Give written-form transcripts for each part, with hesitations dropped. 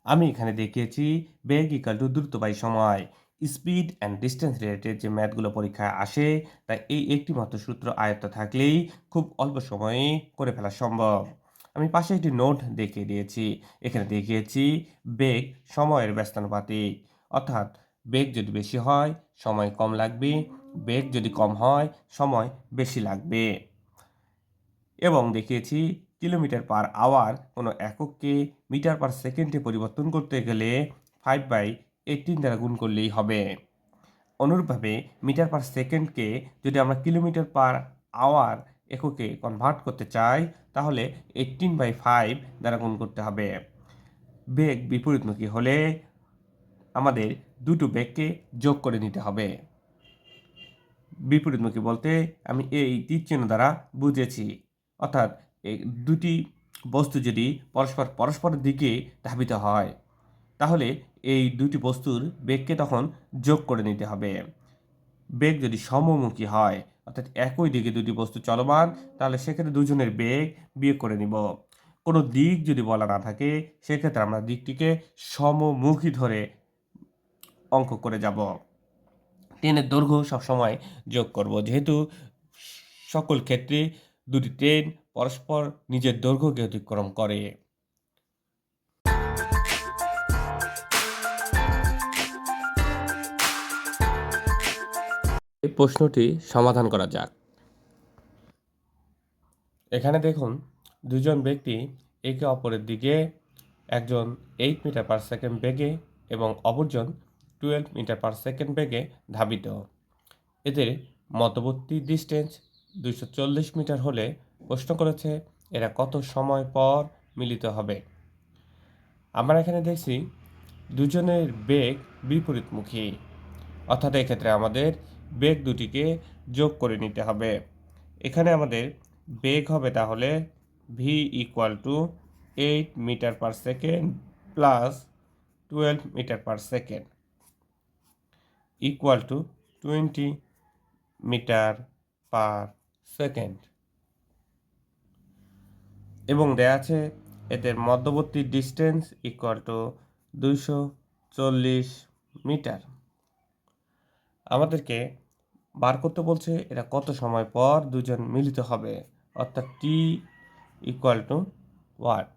আমি এখানে দেখিয়েছি বেগ ইকুয়াল টু দ্রুত বাই সময়। স্পিড অ্যান্ড ডিসট্যান্স রিলেটেড যে ম্যাথগুলো পরীক্ষায় আসে, তাই এই একটি মাত্র সূত্র আয়ত্ত থাকলেই খুব অল্প সময়ে করে ফেলা সম্ভব। আমি পাশে একটি নোট দেখিয়ে দিয়েছি। এখানে দেখিয়েছি বেগ সময়ের ব্যস্তানুপাতিক। অর্থাৎ বেগ যদি বেশি হয় সময় কম লাগবে, বেগ যদি কম হয় সময় বেশি লাগবে। এবং দেখিয়েছি কিলোমিটার পার আওয়ার কোনো একককে মিটার পার সেকেন্ডে পরিবর্তন করতে গেলে 5/18 দ্বারা গুণ করলেই হবে। অনুরূপভাবে মিটার পার সেকেন্ডকে যদি আমরা কিলোমিটার পার আওয়ার এককে কনভার্ট করতে চাই, তাহলে 18/5 দ্বারা গুণ করতে হবে। বেগ বিপরীতমুখী হলে আমাদের দুটো বেগকে যোগ করে নিতে হবে। বিপরীতমুখী বলতে আমি এই তীর চিহ্ন দ্বারা বুঝেছি। অর্থাৎ এই দুটি বস্তু যদি পরস্পরের দিকে ধাবিত হয়, তাহলে এই দুটি বস্তুর বেগকে তখন যোগ করে নিতে হবে। বেগ যদি সমমুখী হয়, অর্থাৎ একই দিকে দুটি বস্তু চলমান, তাহলে সেক্ষেত্রে দুজনের বেগ বিয়োগ করে নিব। কোনো দিক যদি বলা না থাকে, সেক্ষেত্রে আমরা দিকটিকে সমমুখী ধরে অঙ্ক করে যাব। ট্রেনের দৈর্ঘ্য সবসময় যোগ করব, যেহেতু সকল ক্ষেত্রে দুটি ট্রেন পরস্পর নিজের দৈর্ঘ্যকে অতিক্রম করে। এই প্রশ্নটি সমাধান করা যাক। এখানে দেখুন, দুজন ব্যক্তি একে অপরের দিকে, একজন 8 মিটার পার সেকেন্ড বেগে এবং অপরজন 12 মিটার পার সেকেন্ড বেগে ধাবিত। এদের মধ্যবর্তী ডিস্টেন্স 240 মিটার হলে প্রশ্ন করেছে এরা কত সময় পর মিলিত হবে। আমরা এখানে দেখছি দুজনের বেগ বিপরীতমুখী, অর্থাৎ এক্ষেত্রে আমাদের বেগ দুটিকে যোগ করে নিতে হবে। এখানে আমাদের বেগ হবে তাহলে V equal to 8 metre per second plus 12 metre per second equal to 20 metre per second, এবং দেয়া আছে এদের মধ্যবর্তী ডিস্টেন্স ইকুয়াল টু 240 মিটার। আমাদেরকে বার করতে বলছে এরা কত সময় পর দুজন মিলিত হবে, অর্থাৎ টি ইকুয়াল টু ওয়াট।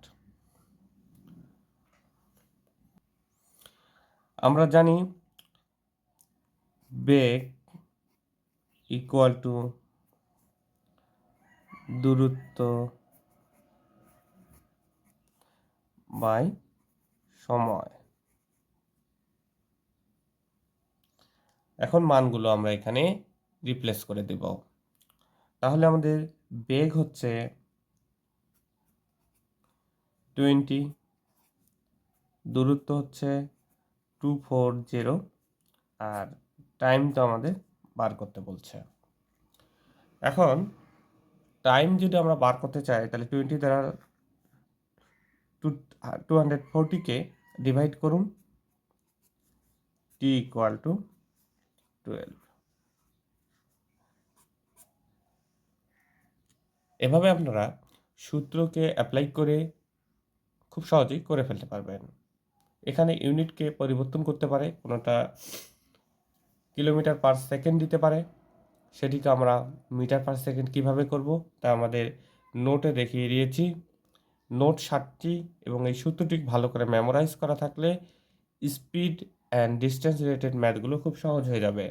আমরা জানি বেগ ইকুয়াল টু দূরত্ব বাই সময়। এখন মানগুলো আমরা এখানে রিপ্লেস করে দেব। তাহলে আমাদের বেগ হচ্ছে 20, দূরত্ব হচ্ছে 240, আর টাইম তো আমাদের বার করতে বলছে। এখন টাইম যদি আমরা বার করতে চাই, তাহলে 20 দ্বারা 240কে ডিভাইড করুন, টি ইকুয়াল টু 12। এভাবে আপনারা সূত্রকে অ্যাপ্লাই করে খুব সহজেই করে ফেলতে পারবেন। এখানে ইউনিটকে পরিবর্তন করতে পারে, কোনোটা কিলোমিটার পার সেকেন্ড দিতে পারে, সেটিকে আমরা মিটার পার সেকেন্ড কীভাবে করব তা আমাদের নোটে দেখিয়ে দিয়েছি। নোট 7টি এবং এই সূত্রটি ভালো করে মেমোরাইজ করা থাকলে স্পিড অ্যান্ড ডিস্টেন্স রিলেটেড ম্যাথগুলো খুব সহজ হয়ে যাবে।